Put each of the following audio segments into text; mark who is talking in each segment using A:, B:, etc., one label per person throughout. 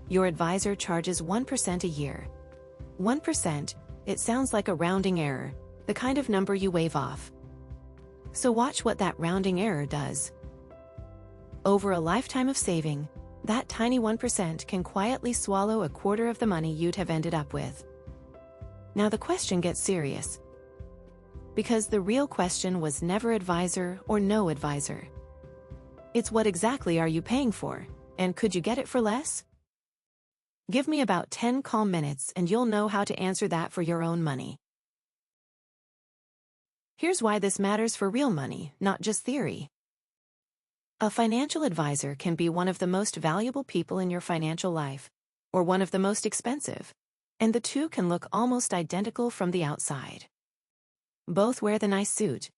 A: Your advisor charges 1% a year. 1%, it sounds like a rounding error, the kind of number you wave off. So watch what that rounding error does. Over a lifetime of saving, that tiny 1% can quietly swallow a quarter of the money you'd have ended up with. Now the question gets serious. Because the real question was never advisor or no advisor. It's what exactly are you paying for, and could you get it for less? Give me about 10 calm minutes and you'll know how to answer that for your own money. Here's why this matters for real money, not just theory. A financial advisor can be one of the most valuable people in your financial life, or one of the most expensive, and the two can look almost identical from the outside. Both wear the nice suit.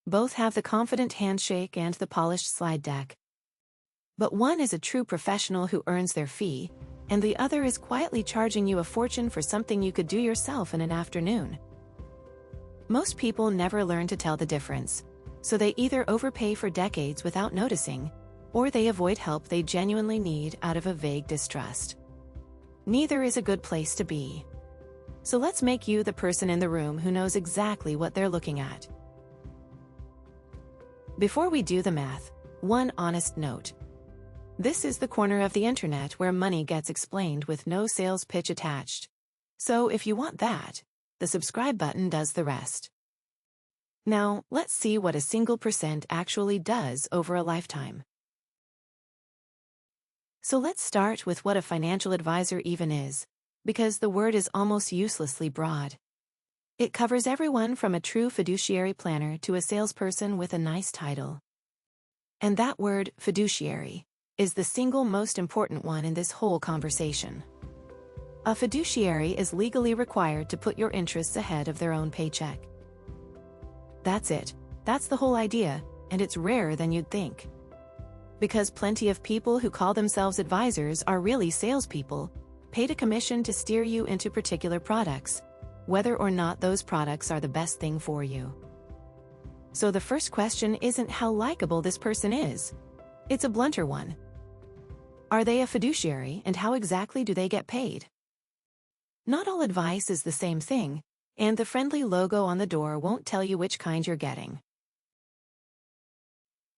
A: Both have the confident handshake and the polished slide deck. But one is a true professional who earns their fee, and the other is quietly charging you a fortune for something you could do yourself in an afternoon. Most people never learn to tell the difference, so they either overpay for decades without noticing, or they avoid help they genuinely need out of a vague distrust. Neither is a good place to be. So let's make you the person in the room who knows exactly what they're looking at. Before we do the math, one honest note. This is the corner of the internet where money gets explained with no sales pitch attached. So if you want that, the subscribe button does the rest. Now, let's see what a single percent actually does over a lifetime. So let's start with what a financial advisor even is, because the word is almost uselessly broad. It covers everyone from a true fiduciary planner to a salesperson with a nice title. And that word, fiduciary, is the single most important one in this whole conversation. A fiduciary is legally required to put your interests ahead of their own paycheck. That's it. That's the whole idea, and it's rarer than you'd think. Because plenty of people who call themselves advisors are really salespeople, paid a commission to steer you into particular products, whether or not those products are the best thing for you. So the first question isn't how likable this person is. It's a blunter one. Are they a fiduciary, and how exactly do they get paid? Not all advice is the same thing, and the friendly logo on the door won't tell you which kind you're getting.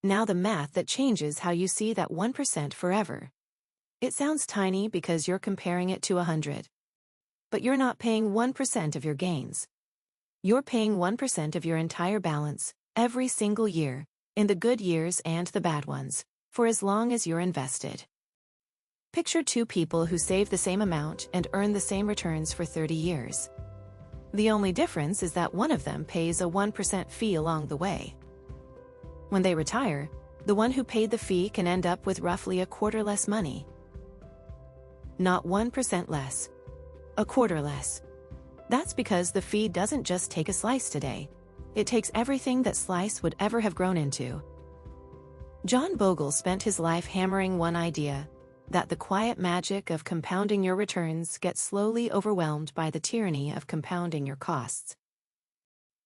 A: Now the math that changes how you see that 1% forever. It sounds tiny because you're comparing it to 100. But you're not paying 1% of your gains. You're paying 1% of your entire balance, every single year, in the good years and the bad ones, for as long as you're invested. Picture two people who save the same amount and earn the same returns for 30 years. The only difference is that one of them pays a 1% fee along the way. When they retire, the one who paid the fee can end up with roughly a quarter less money. Not 1% less. A quarter less. That's because the fee doesn't just take a slice today. It takes everything that slice would ever have grown into. John Bogle spent his life hammering one idea, that the quiet magic of compounding your returns gets slowly overwhelmed by the tyranny of compounding your costs.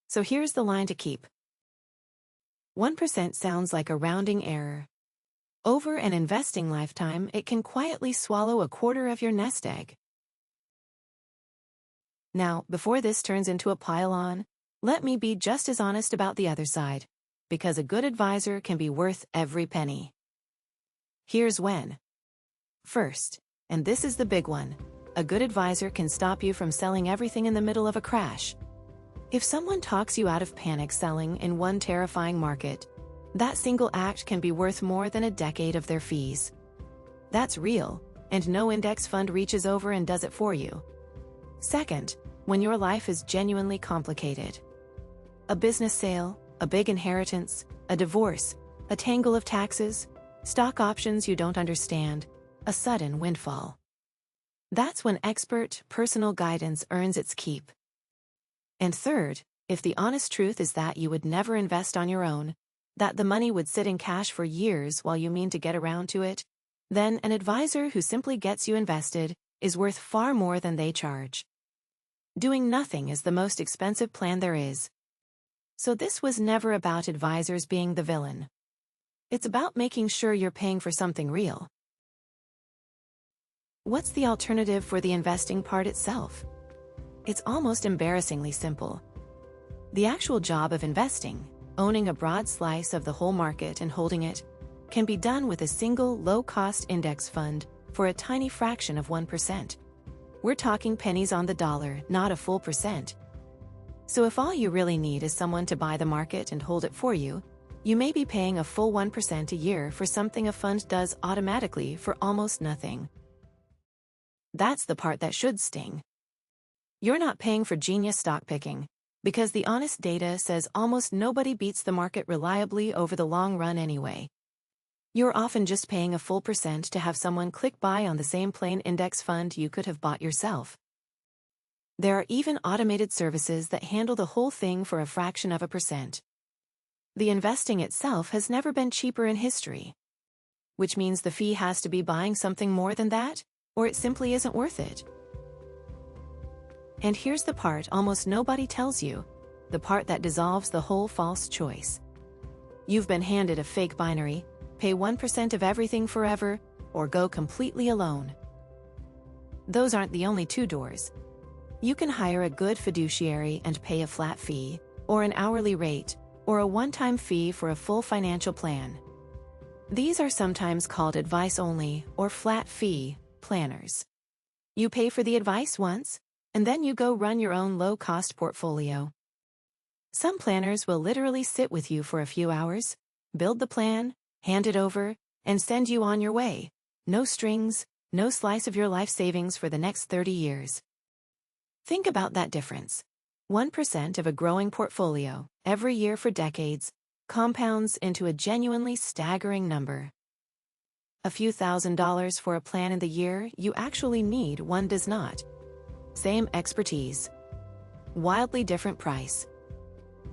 A: So here's the line to keep. 1% sounds like a rounding error. Over an investing lifetime, it can quietly swallow a quarter of your nest egg. Now, before this turns into a pile-on, let me be just as honest about the other side, because a good advisor can be worth every penny. Here's when. First, and this is the big one, a good advisor can stop you from selling everything in the middle of a crash. If someone talks you out of panic selling in one terrifying market, that single act can be worth more than a decade of their fees. That's real, and no index fund reaches over and does it for you. Second, when your life is genuinely complicated. A business sale, a big inheritance, a divorce, a tangle of taxes, stock options you don't understand, a sudden windfall. That's when expert, personal guidance earns its keep. And third, if the honest truth is that you would never invest on your own, that the money would sit in cash for years while you mean to get around to it, then an advisor who simply gets you invested is worth far more than they charge. Doing nothing is the most expensive plan there is. So this was never about advisors being the villain. It's about making sure you're paying for something real. What's the alternative for the investing part itself? It's almost embarrassingly simple. The actual job of investing, owning a broad slice of the whole market and holding it, can be done with a single low-cost index fund for a tiny fraction of 1%. We're talking pennies on the dollar, not a full percent. So if all you really need is someone to buy the market and hold it for you, you may be paying a full 1% a year for something a fund does automatically for almost nothing. That's the part that should sting. You're not paying for genius stock picking, because the honest data says almost nobody beats the market reliably over the long run anyway. You're often just paying a full percent to have someone click buy on the same plain index fund you could have bought yourself. There are even automated services that handle the whole thing for a fraction of a percent. The investing itself has never been cheaper in history. Which means the fee has to be buying something more than that, or it simply isn't worth it. And here's the part almost nobody tells you, the part that dissolves the whole false choice. You've been handed a fake binary, pay 1% of everything forever, or go completely alone. Those aren't the only two doors. You can hire a good fiduciary and pay a flat fee, or an hourly rate, or a one-time fee for a full financial plan. These are sometimes called advice-only or flat-fee planners. You pay for the advice once, and then you go run your own low-cost portfolio. Some planners will literally sit with you for a few hours, build the plan, hand it over, and send you on your way. No strings, no slice of your life savings for the next 30 years. Think about that difference. 1% of a growing portfolio, every year for decades, compounds into a genuinely staggering number. A few $1,000s for a plan in the year you actually need, one does not. Same expertise. Wildly different price.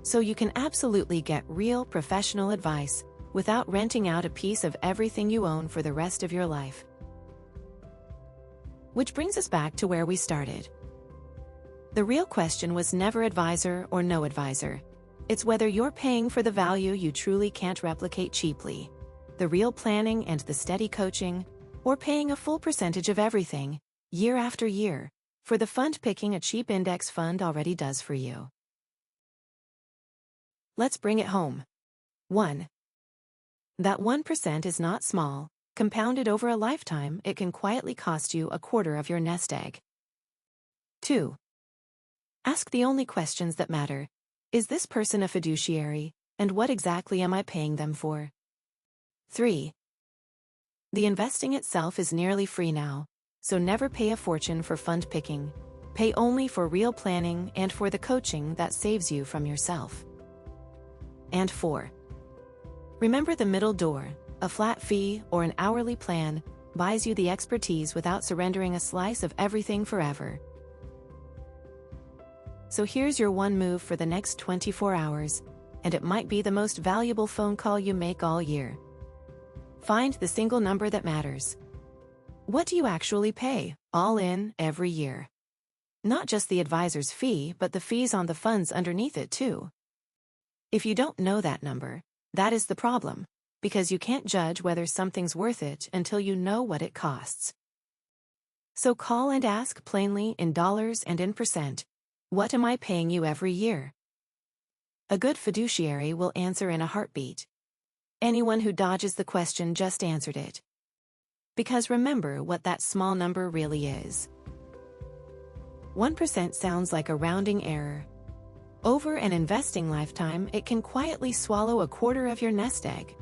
A: So you can absolutely get real professional advice without renting out a piece of everything you own for the rest of your life. Which brings us back to where we started. The real question was never advisor or no advisor. It's whether you're paying for the value you truly can't replicate cheaply, the real planning and the steady coaching, or paying a full percentage of everything, year after year, for the fund picking a cheap index fund already does for you. Let's bring it home. 1. That 1% is not small. Compounded over a lifetime, it can quietly cost you a quarter of your nest egg. 2. Ask the only questions that matter. Is this person a fiduciary, and what exactly am I paying them for? 3. The investing itself is nearly free now, so never pay a fortune for fund picking. Pay only for real planning and for the coaching that saves you from yourself. And 4. Remember the middle door. A flat fee or an hourly plan buys you the expertise without surrendering a slice of everything forever. So here's your one move for the next 24 hours, and it might be the most valuable phone call you make all year. Find the single number that matters. What do you actually pay, all in, every year? Not just the advisor's fee, but the fees on the funds underneath it too. If you don't know that number, that is the problem, because you can't judge whether something's worth it until you know what it costs. So call and ask plainly in dollars and in percent, what am I paying you every year? A good fiduciary will answer in a heartbeat. Anyone who dodges the question just answered it. Because remember what that small number really is. 1% sounds like a rounding error. Over an investing lifetime, it can quietly swallow a quarter of your nest egg.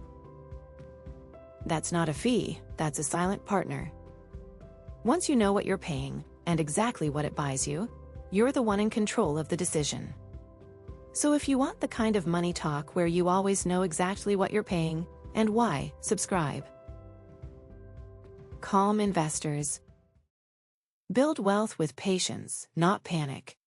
A: That's not a fee, that's a silent partner. Once you know what you're paying, and exactly what it buys you, you're the one in control of the decision. So if you want the kind of money talk where you always know exactly what you're paying, and why, subscribe. Calm investors. Build wealth with patience, not panic.